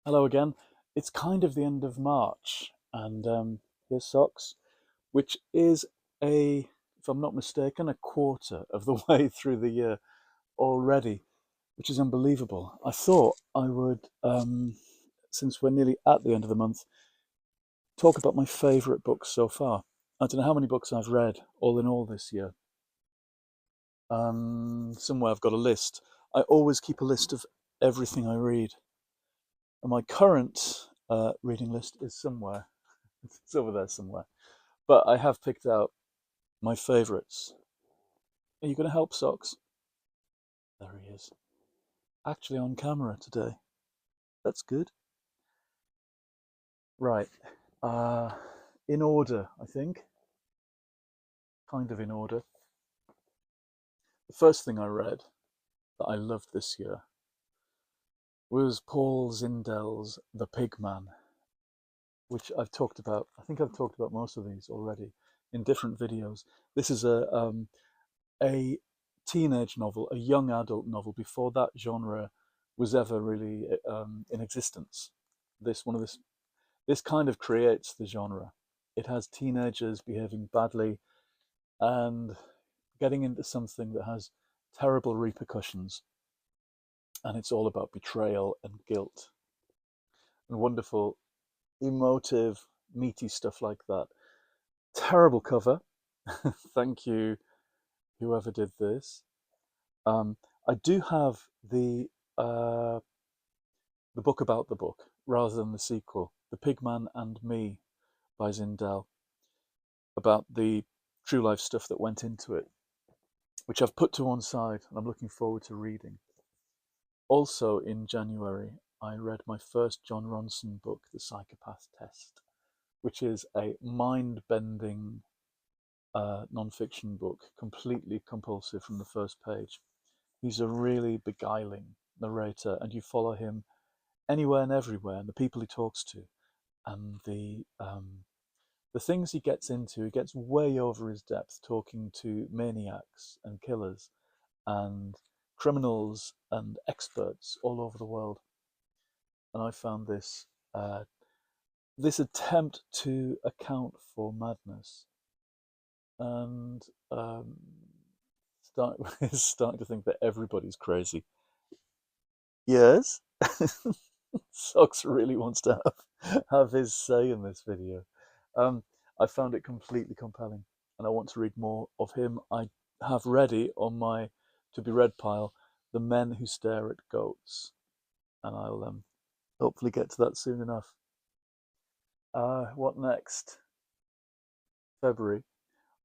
Hello again. It's kind of the end of March, and here's socks, which is if I'm not mistaken, a quarter of the way through the year already, which is unbelievable. I thought I would, since we're nearly at the end of the month, talk about my favourite books so far. I don't know how many books I've read all in all this year. Somewhere I've got a list. I always keep a list of everything I read. And my current reading list is somewhere. It's over there somewhere. But I have picked out my favourites. Are you going to help, Socks? There he is. Actually on camera today. That's good. Right. Uh, in order, I think. Kind of in order. The first thing I read that I loved this year was Paul Zindel's The Pigman, which I've talked about. I think I've talked about most of these already in different videos. This is a teenage novel, a young adult novel, before that genre was ever really in existence. This kind of creates the genre. It has teenagers behaving badly and getting into something that has terrible repercussions, and it's all about betrayal and guilt and wonderful, emotive, meaty stuff like that. Terrible cover. Thank you, whoever did this. Um, I do have uh, the book about the book rather than the sequel, The Pigman and Me by Zindel, about the true life stuff that went into it, which I've put to one side and I'm looking forward to reading. Also in January, I read my first John Ronson book, The Psychopath Test, which is a mind bending non-fiction book, completely compulsive from the first page. He's a really beguiling narrator, and you follow him anywhere and everywhere, and the people he talks to, and the things he gets into. He gets way over his depth, talking to maniacs and killers and criminals and experts all over the world. And I found this attempt to account for madness and start starting to think that everybody's crazy. Yes. Socks really wants to have his say in this video. Um, I found it completely compelling, and I want to read more of him. I have ready on my to be read pile The Men Who Stare at Goats, and I'll hopefully get to that soon enough. What next? February.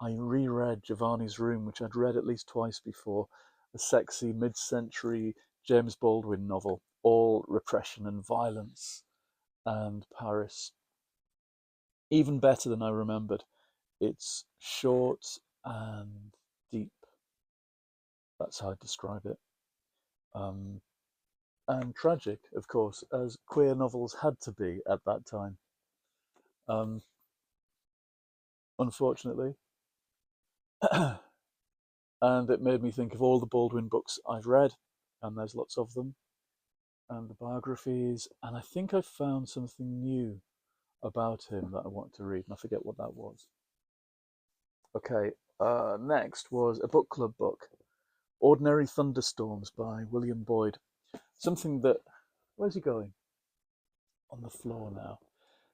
I reread Giovanni's Room, which I'd read at least twice before, a sexy mid century James Baldwin novel, all repression and violence and Paris. Even better than I remembered. It's short and deep. That's how I describe it. Um, and tragic, of course, as queer novels had to be at that time. Um, Unfortunately. And it made me think of all the Baldwin books I've read, and there's lots of them, and the biographies. And I think I found something new about him that I want to read, and I forget what that was. Okay, next was a book club book, Ordinary Thunderstorms by William Boyd. Something that, where's he going? On the floor now.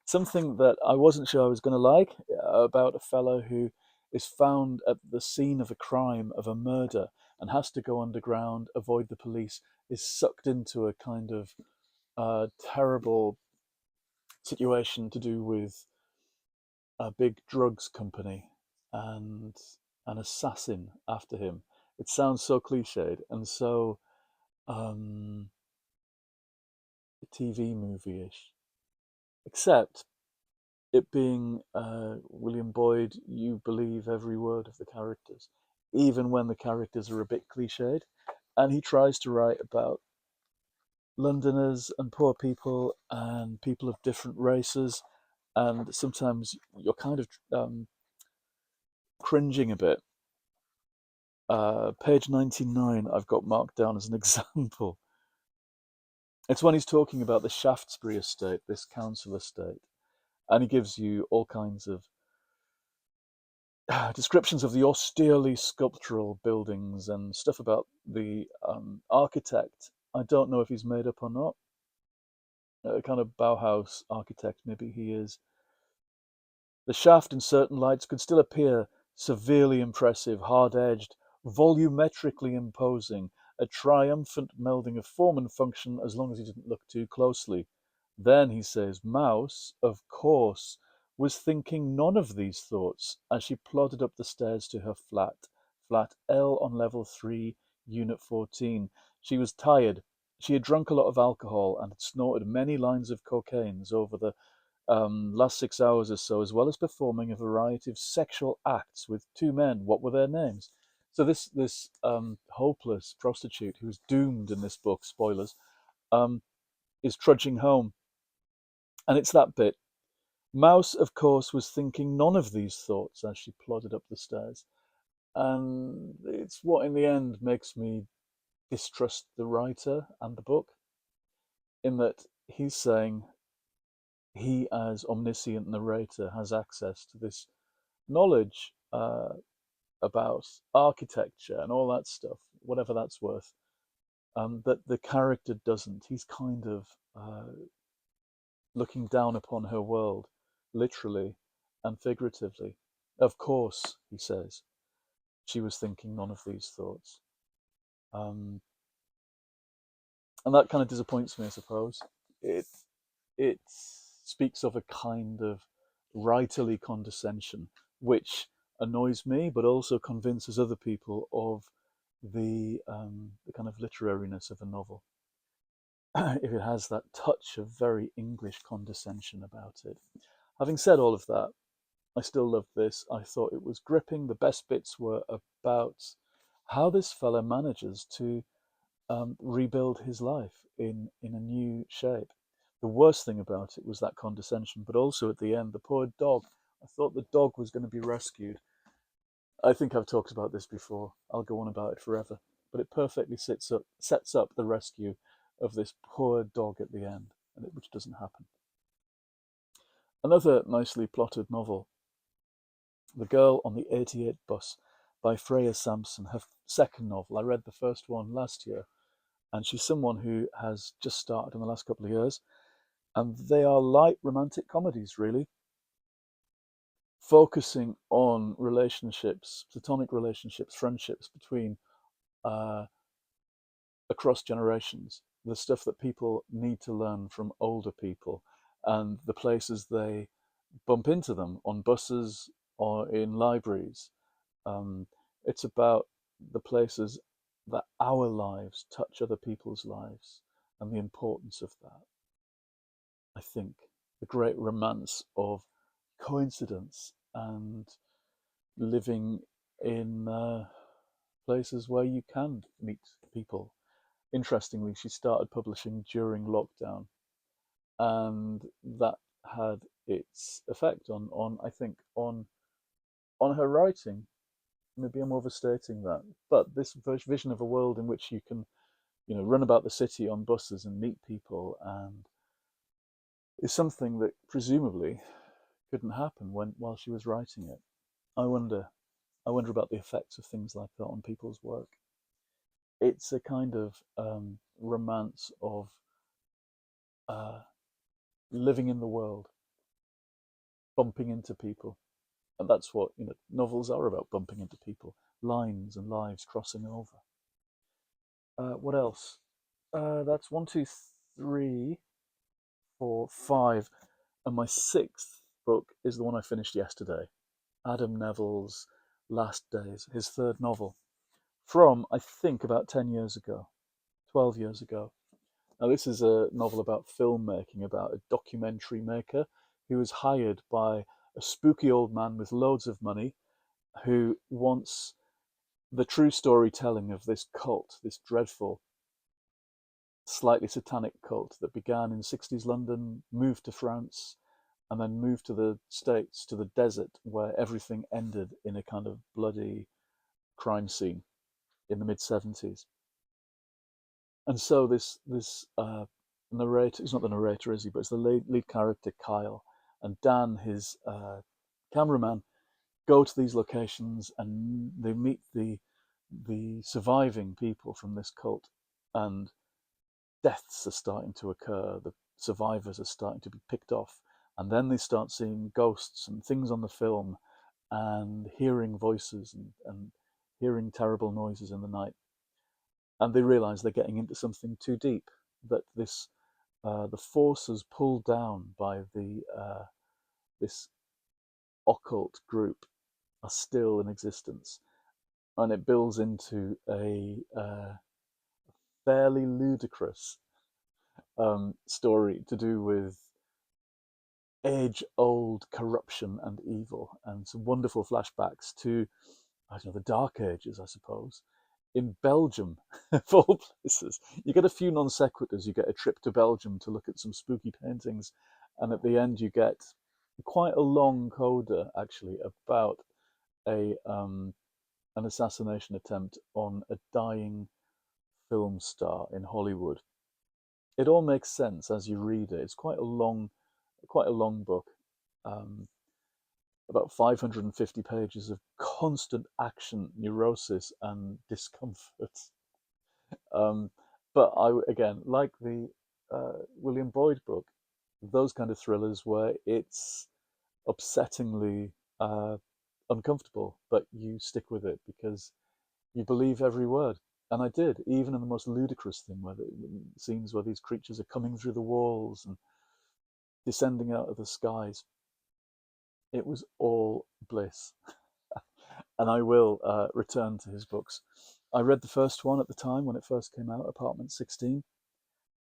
Something that I wasn't sure I was going to like, about a fellow who is found at the scene of a crime, of a murder, and has to go underground, avoid the police, is sucked into a kind of terrible situation to do with a big drugs company and an assassin after him. It sounds so cliched and so um, TV movie ish. Except it being William Boyd, you believe every word of the characters, even when the characters are a bit cliched. And he tries to write about Londoners and poor people and people of different races. And sometimes you're kind of cringing a bit. Page 99, I've got marked down as an example. It's when he's talking about the Shaftesbury estate, this council estate, and he gives you all kinds of descriptions of the austerely sculptural buildings and stuff about the architect. I don't know if he's made up or not. A kind of Bauhaus architect, maybe he is. The shaft in certain lights could still appear severely impressive, hard-edged, volumetrically imposing, a triumphant melding of form and function as long as you didn't look too closely. Then, he says, Mouse, of course, was thinking none of these thoughts as she plodded up the stairs to her flat L on level 3, unit 14. She was tired. She had drunk a lot of alcohol and had snorted many lines of cocaines over the last 6 hours or so, as well as performing a variety of sexual acts with two men. What were their names? So this hopeless prostitute who's doomed in this book, spoilers, um, is trudging home, and it's that bit. Mouse, of course, was thinking none of these thoughts as she plodded up the stairs, and it's what in the end makes me distrust the writer and the book, in that he's saying he, as omniscient narrator, has access to this knowledge about architecture and all that stuff, whatever that's worth, that the character doesn't. He's kind of looking down upon her world, literally and figuratively. Of course, he says, she was thinking none of these thoughts. Um, and that kind of disappoints me, I suppose. It speaks of a kind of writerly condescension, which annoys me, but also convinces other people of the kind of literariness of a novel. If it has that touch of very English condescension about it. Having said all of that, I still loved this. I thought it was gripping. The best bits were about how this fella manages to rebuild his life in a new shape. The worst thing about it was that condescension, but also at the end, the poor dog. I thought the dog was going to be rescued. I think I've talked about this before. I'll go on about it forever, but it perfectly sets up the rescue of this poor dog at the end, which doesn't happen. Another nicely plotted novel, The Girl on the 88 Bus by Freya Sampson, her second novel. I read the first one last year, and she's someone who has just started in the last couple of years, and they are light romantic comedies, really, focusing on relationships, platonic relationships, friendships between uh, across generations, the stuff that people need to learn from older people, and the places they bump into them on buses or in libraries. Um, it's about the places that our lives touch other people's lives and the importance of that. I think the great romance of coincidence and living in places where you can meet people. Interestingly, she started publishing during lockdown, and that had its effect on I think on her writing. Maybe I'm overstating that, but this vision of a world in which you can, run about the city on buses and meet people, and is something that presumably couldn't happen while she was writing it. I wonder, I wonder about the effects of things like that on people's work. It's a kind of romance of uh, living in the world, bumping into people, and that's what novels are about: bumping into people, lines and lives crossing over. What else? That's one, two, three, four, five, and my sixth book is the one I finished yesterday. Adam Neville's Last Days, his third novel, from I think about 10 years ago, 12 years ago. Now, this is a novel about filmmaking, about a documentary maker who was hired by a spooky old man with loads of money who wants the true storytelling of this cult, this dreadful, slightly satanic cult that began in 60s London, moved to France, and then moved to the States, to the desert, where everything ended in a kind of bloody crime scene in the mid 70s. And so this narrator. He's not the narrator, is he? But it's the lead character, Kyle, and Dan, his cameraman, go to these locations and they meet the surviving people from this cult, and deaths are starting to occur. The survivors are starting to be picked off, and then they start seeing ghosts and things on the film, and hearing voices and hearing terrible noises in the night, and they realize they're getting into something too deep. That the forces pulled down by the this occult group are still in existence, and it builds into a fairly ludicrous story to do with age-old corruption and evil, and some wonderful flashbacks to, I don't know, the Dark Ages, I suppose, in Belgium, of all places. You get a few non sequiturs. You get a trip to Belgium to look at some spooky paintings, and at the end you get quite a long coda, actually, about a an assassination attempt on a dying film star in Hollywood. It all makes sense as you read it. It's quite a long book, um, about 550 pages of constant action, neurosis, and discomfort. Um, but I, again, like the William Boyd book, those kind of thrillers where it's upsettingly uncomfortable, but you stick with it because you believe every word. And I did, even in the most ludicrous thing, where the scenes where these creatures are coming through the walls and descending out of the skies. It was all bliss. And I will return to his books. I read the first one at the time when it first came out, Apartment 16,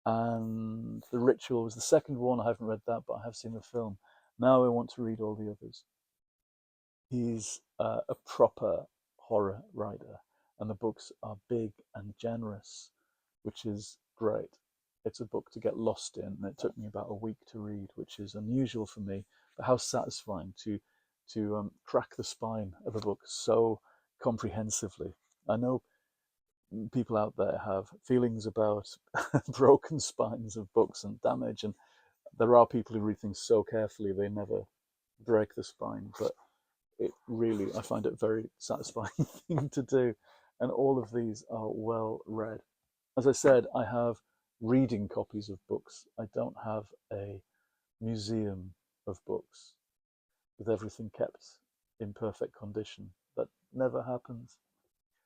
and The Ritual was the second one. I haven't read that, but I have seen the film. Now I want to read all the others. He's a proper horror writer, and the books are big and generous, which is great. It's a book to get lost in, and it took me about a week to read, which is unusual for me, but how satisfying to crack the spine of a book so comprehensively. I know people out there have feelings about broken spines of books and damage, and there are people who read things so carefully they never break the spine, but it really, I find it a very satisfying thing to do. And all of these are well read. As I said, I have reading copies of books. I don't have a museum of books with everything kept in perfect condition. That never happens.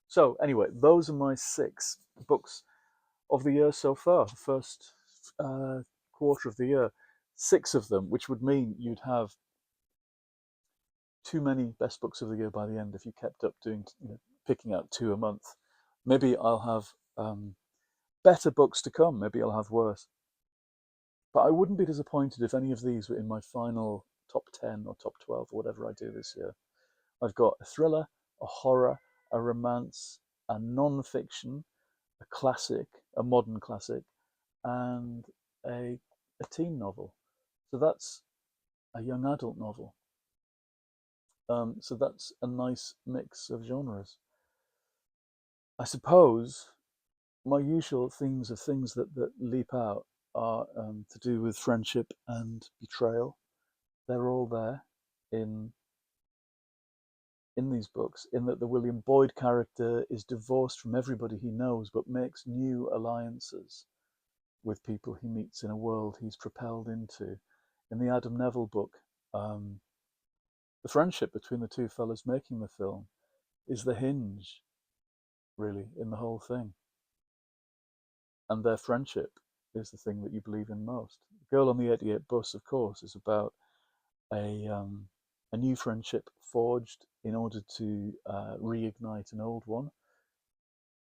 So, anyway, those are my 6 books of the year so far, the first quarter of the year. 6 of them, which would mean you'd have too many best books of the year by the end if you kept up doing, picking out 2 a month. Maybe I'll have better books to come. Maybe I'll have worse. But I wouldn't be disappointed if any of these were in my final top 10 or top 12 or whatever I do this year. I've got a thriller, a horror, a romance, a non-fiction, a classic, a modern classic, and a, a teen novel. So that's a young adult novel. So that's a nice mix of genres. I suppose my usual themes of things that leap out are to do with friendship and betrayal. They're all there in in these books, in that the William Boyd character is divorced from everybody he knows, but makes new alliances with people he meets in a world he's propelled into. In the Adam Neville book, the friendship between the two fellas making the film is the hinge, really, in the whole thing. And their friendship is the thing that you believe in most. Girl on the 88 Bus, of course, is about a a new friendship forged in order to reignite an old one.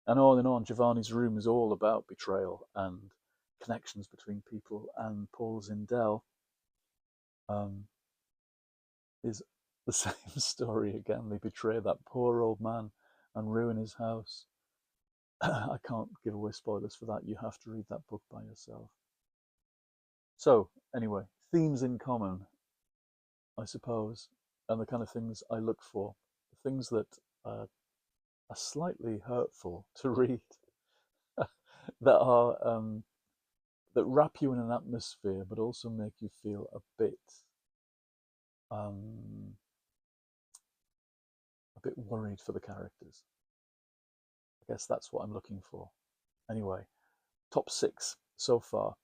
And on, Giovanni's Room is all about betrayal and connections between people. And Paul Zindel um, is the same story again. They betray that poor old man and ruin his house. I can't give away spoilers for that. You have to read that book by yourself. So, anyway, themes in common, I suppose, and the kind of things I look for, things that are slightly hurtful to read, that are that wrap you in an atmosphere, but also make you feel um, a bit worried for the characters. I guess that's what I'm looking for. Anyway, top 6 so far.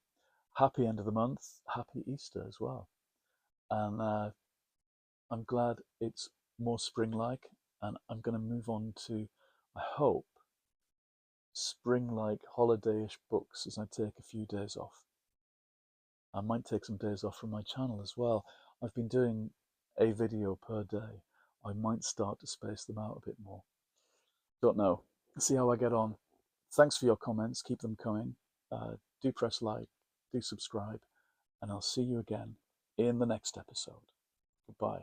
Happy end of the month. Happy Easter as well. And I'm glad it's more spring-like, and I'm going to move on to, I hope, spring-like holiday-ish books as I take a few days off. I might take some days off from my channel as well. I've been doing a video per day. I might start to space them out a bit more. Don't know. See how I get on. Thanks for your comments. Keep them coming. Do press like, do subscribe, and I'll see you again in the next episode. Goodbye.